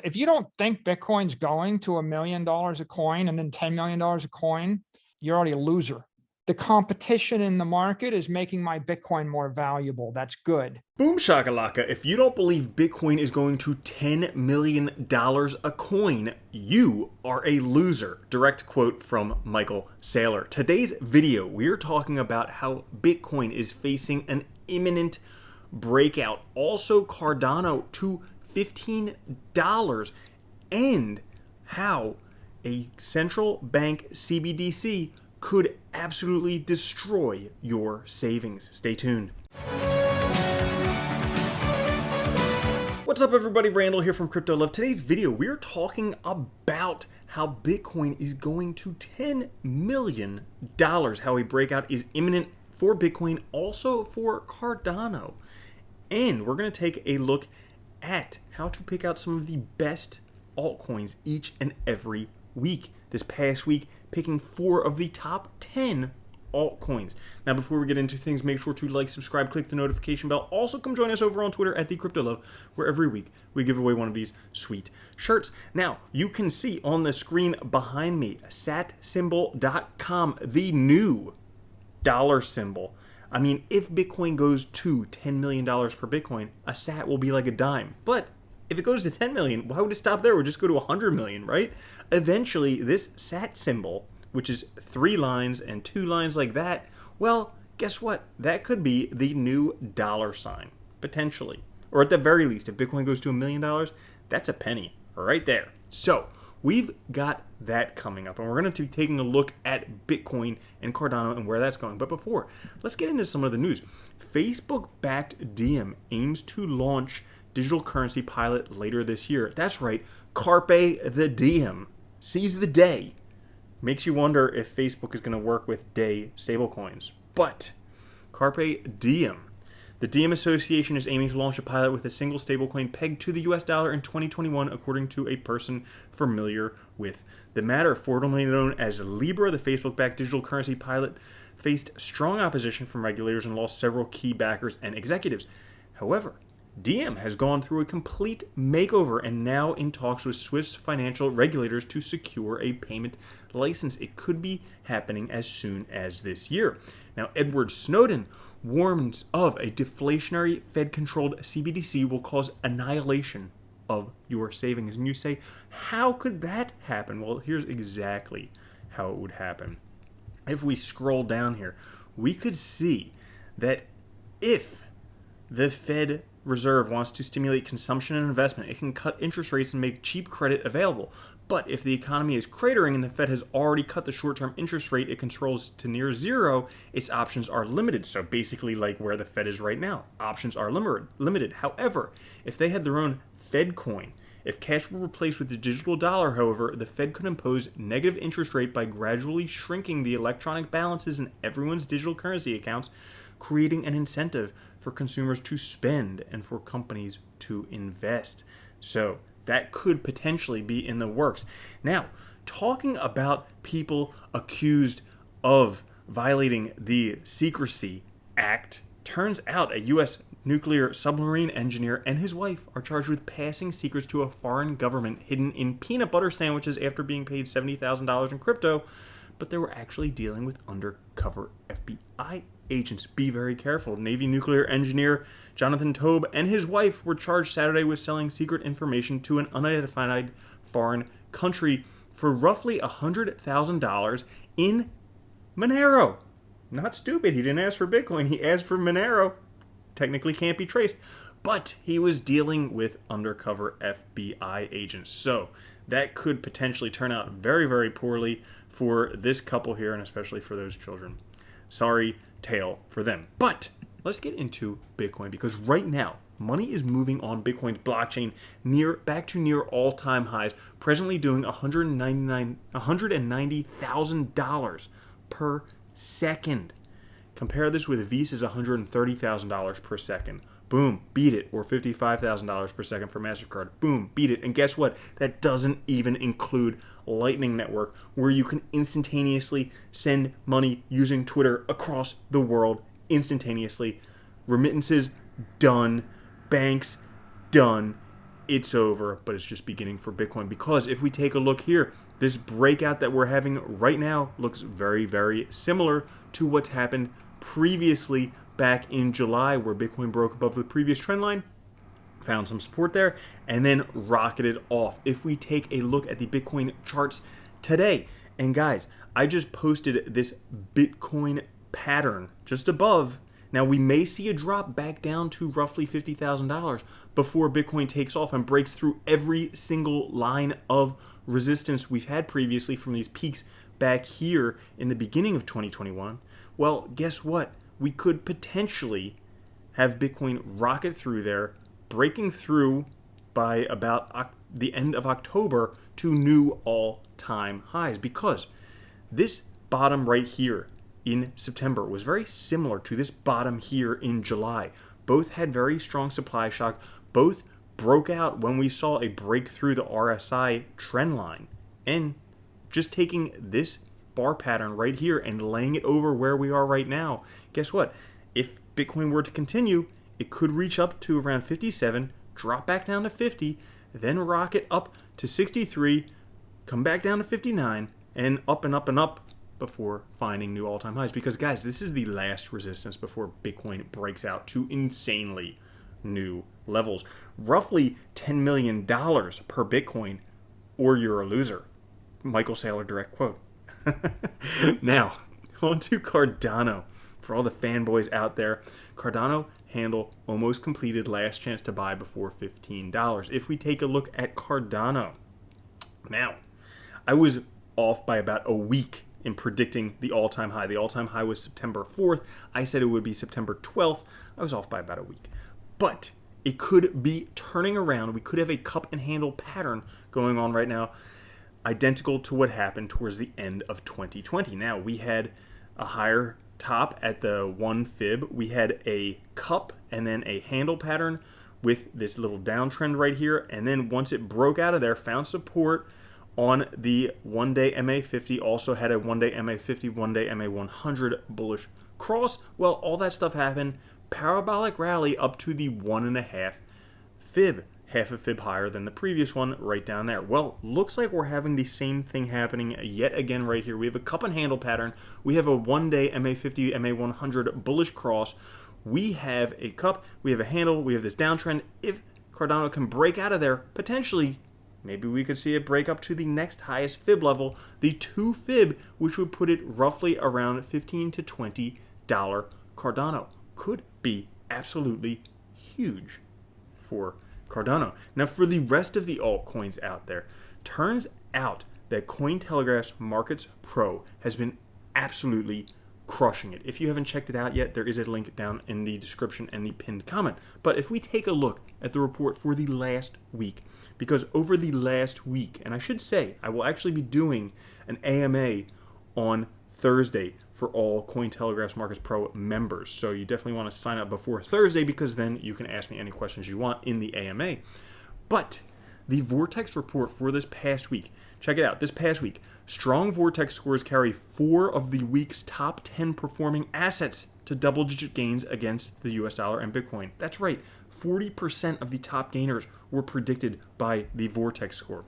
if you don't think Bitcoin's going to $1 million a coin and then $10 million a coin, you're already a loser. The competition in the market is making my Bitcoin more valuable. That's good. Boom shakalaka. If you don't believe Bitcoin is going to $10 million a coin, you are a loser. Direct quote from Michael Saylor. Today's video, we're talking about how Bitcoin is facing an imminent breakout. Also Cardano to $15, and how a central bank CBDC could absolutely destroy your savings. Stay tuned. What's up everybody, Randall here from Crypto Love. Today's video, we're talking about how Bitcoin is going to $10 million, how a breakout is imminent for Bitcoin, also for Cardano. And we're going to take a look at how to pick out some of the best altcoins each and every week. This past week, picking 4 of the top 10 altcoins. Now, before we get into things, make sure to like, subscribe, click the notification bell. Also, come join us over on Twitter at @TheCryptoLove, where every week we give away one of these sweet shirts. Now, you can see on the screen behind me, satsymbol.com, the new dollar symbol. I mean, if Bitcoin goes to $10 million per Bitcoin, a sat will be like a dime. But if it goes to 10 million, why would it stop there? It would just go to 100 million, right? Eventually, this sat symbol, which is 3 lines and 2 lines like that, well, guess what? That could be the new dollar sign, potentially. Or at the very least, if Bitcoin goes to $1 million, that's a penny right there. So we've got that coming up, and we're going to be taking a look at Bitcoin and Cardano and where that's going. But before, let's get into some of the news. Facebook-backed Diem aims to launch digital currency pilot later this year. That's right, Carpe the Diem. Seize the day. Makes you wonder if Facebook is going to work with day stablecoins. But Carpe Diem. The Diem Association is aiming to launch a pilot with a single stablecoin pegged to the US dollar in 2021, according to a person familiar with the matter. Formerly known as Libra, the Facebook-backed digital currency pilot faced strong opposition from regulators and lost several key backers and executives. However, Diem has gone through a complete makeover and now in talks with Swiss financial regulators to secure a payment license. It could be happening as soon as this year. Now, Edward Snowden warns of a deflationary Fed-controlled CBDC will cause annihilation of your savings. And you say, how could that happen? Well, here's exactly how it would happen. If we scroll down here, we could see that if the Fed Reserve wants to stimulate consumption and investment, it can cut interest rates and make cheap credit available. But if the economy is cratering and the Fed has already cut the short-term interest rate it controls to near zero, its options are limited. So basically like where the Fed is right now, options are limited. However, if they had their own Fed coin, if cash were replaced with the digital dollar, however, the Fed could impose negative interest rate by gradually shrinking the electronic balances in everyone's digital currency accounts, creating an incentive for consumers to spend and for companies to invest. So that could potentially be in the works. Now, talking about people accused of violating the Secrecy Act, turns out a U.S. nuclear submarine engineer and his wife are charged with passing secrets to a foreign government hidden in peanut butter sandwiches after being paid $70,000 in crypto, but they were actually dealing with undercover FBI agents. Be very careful. Navy nuclear engineer Jonathan Tobe and his wife were charged Saturday with selling secret information to an unidentified foreign country for roughly $100,000 in Monero. Not stupid. He didn't ask for Bitcoin. He asked for Monero. Technically can't be traced. But he was dealing with undercover FBI agents. So that could potentially turn out very, very poorly for this couple here, and especially for those children. Sorry tale for them. But let's get into Bitcoin, because right now money is moving on Bitcoin's blockchain back to near all-time highs, presently doing $190,000 per second. Compare this with Visa's $130,000 per second. Boom, beat it. Or $55,000 per second for MasterCard. Boom, beat it. And guess what? That doesn't even include Lightning Network, where you can instantaneously send money using Twitter across the world instantaneously. Remittances, done. Banks, done. it's over, but it's just beginning for Bitcoin. Because if we take a look here, this breakout that we're having right now looks very, very similar to what's happened previously back in July, where Bitcoin broke above the previous trend line, found some support there, and then rocketed off. If we take a look at the Bitcoin charts today, and guys, I just posted this Bitcoin pattern just above. Now, we may see a drop back down to roughly $50,000 before Bitcoin takes off and breaks through every single line of resistance we've had previously from these peaks back here in the beginning of 2021. Well, guess what? We could potentially have Bitcoin rocket through there, breaking through by about the end of October to new all-time highs, because this bottom right here in September was very similar to this bottom here in July. Both had very strong supply shock. Both broke out when we saw a break through the RSI trend line. And just taking this bar pattern right here and laying it over where we are right now, guess what? If Bitcoin were to continue, it could reach up to around 57, drop back down to 50, then rocket up to 63, come back down to 59, and up and up and up before finding new all-time highs. Because guys, this is the last resistance before Bitcoin breaks out to insanely new levels. Roughly $10 million per Bitcoin, or you're a loser. Michael Saylor direct quote. Now, on to Cardano. For all the fanboys out there, Cardano handle almost completed, last chance to buy before $15. If we take a look at Cardano, now, I was off by about a week in predicting the all-time high. The all-time high was September 4th. I said it would be September 12th. I was off by about a week. But it could be turning around. We could have a cup and handle pattern going on right now, identical to what happened towards the end of 2020. Now, we had a higher top at the 1 fib. We had a cup and then a handle pattern with this little downtrend right here. And then once it broke out of there, found support on the 1-day MA50, also had a 1-day MA50, 1-day MA100 bullish cross. Well, all that stuff happened. Parabolic rally up to the 1.5 fib, half a fib higher than the previous one right down there. Well, looks like we're having the same thing happening yet again right here. We have a cup and handle pattern. We have a 1-day MA50, MA100 bullish cross. We have a cup, we have a handle, we have this downtrend. If Cardano can break out of there, potentially, maybe we could see it break up to the next highest fib level, the 2 fib, which would put it roughly around $15 to $20 Cardano. Could be absolutely huge for Cardano. Now, for the rest of the altcoins out there, turns out that Cointelegraph's Markets Pro has been absolutely crushing it. If you haven't checked it out yet, there is a link down in the description and the pinned comment. But if we take a look at the report for the last week, because over the last week, and I should say, I will actually be doing an AMA on Thursday for all Cointelegraph's Markets Pro members. So you definitely want to sign up before Thursday, because then you can ask me any questions you want in the AMA. But the Vortex report for this past week, check it out, this past week, strong Vortex scores carry 4 of the week's top 10 performing assets to double-digit gains against the US dollar and Bitcoin. That's right, 40% of the top gainers were predicted by the Vortex score.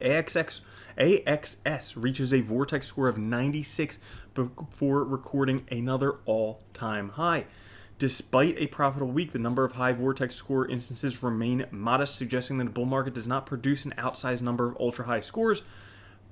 AXS reaches a Vortex score of 96 before recording another all-time high. Despite a profitable week, the number of high Vortex score instances remain modest, suggesting that the bull market does not produce an outsized number of ultra-high scores.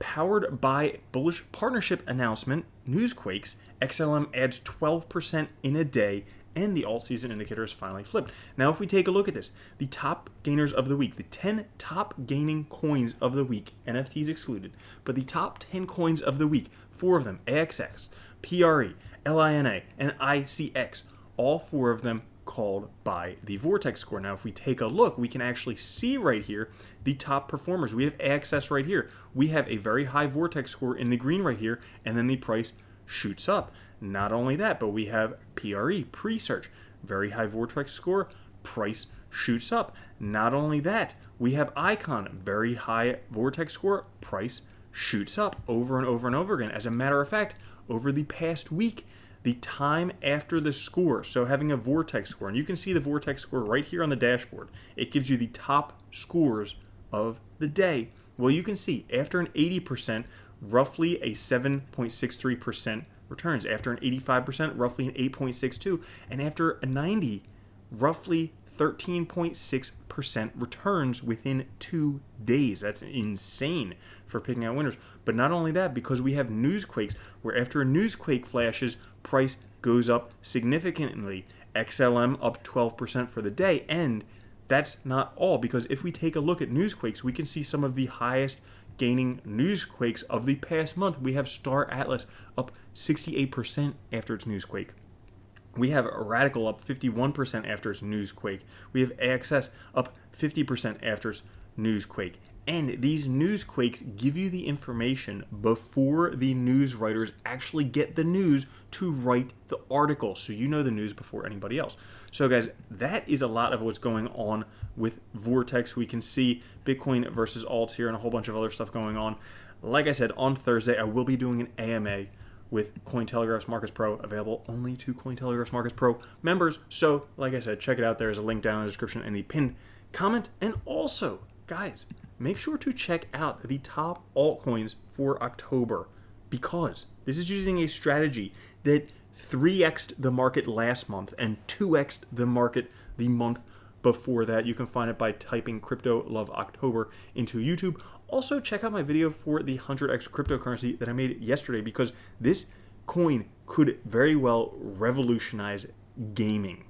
Powered by bullish partnership announcement, Newsquakes, XLM adds 12% in a day, and the alt season indicator is finally flipped. Now, if we take a look at this, the top gainers of the week, the 10 top gaining coins of the week, NFTs excluded, but the top 10 coins of the week, 4 of them, AXX, PRE, LINA, and ICX, all 4 of them called by the Vortex score. Now, if we take a look, we can actually see right here the top performers. We have AXS right here. We have a very high Vortex score in the green right here, and then the price shoots up. Not only that, but we have PRE, pre-search, very high Vortex score, price shoots up. Not only that, we have Icon, very high Vortex score, price shoots up over and over and over again. As a matter of fact, over the past week, the time after the score, so having a Vortex score, and you can see the Vortex score right here on the dashboard. It gives you the top scores of the day. Well, you can see after an 80%, roughly a 7.63% returns. After an 85%, roughly an 8.62%. And after a 90%, roughly 13.6% returns within 2 days. That's insane for picking out winners. But not only that, because we have newsquakes, where after a newsquake flashes, price goes up significantly. XLM up 12% for the day. And that's not all, because if we take a look at newsquakes, we can see some of the highest gaining newsquakes of the past month. We have Star Atlas up 68% after its newsquake. We have Radical up 51% after its newsquake. We have AXS up 50% after its newsquake. And these newsquakes give you the information before the news writers actually get the news to write the article. So you know the news before anybody else. So guys, that is a lot of what's going on with Vortex. We can see Bitcoin versus alts here and a whole bunch of other stuff going on. Like I said, on Thursday, I will be doing an AMA with Cointelegraph's Markets Pro, available only to Cointelegraph's Markets Pro members. So, like I said, check it out. There's a link down in the description and the pinned comment. And also, guys, make sure to check out the top altcoins for October, because this is using a strategy that 3x'd the market last month and 2x'd the market the month before that. You can find it by typing Crypto Love October into YouTube. Also, check out my video for the 100x cryptocurrency that I made yesterday, because this coin could very well revolutionize gaming.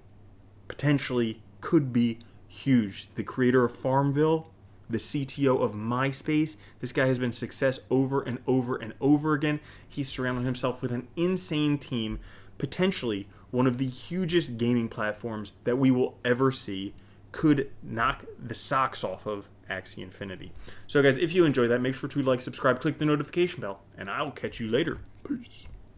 Potentially could be huge. The creator of Farmville, the CTO of MySpace, this guy has been success over and over and over again. He's surrounded himself with an insane team, potentially one of the hugest gaming platforms that we will ever see. Could knock the socks off of Axie Infinity. So guys, if you enjoyed that, make sure to like, subscribe, click the notification bell, and I'll catch you later. Peace.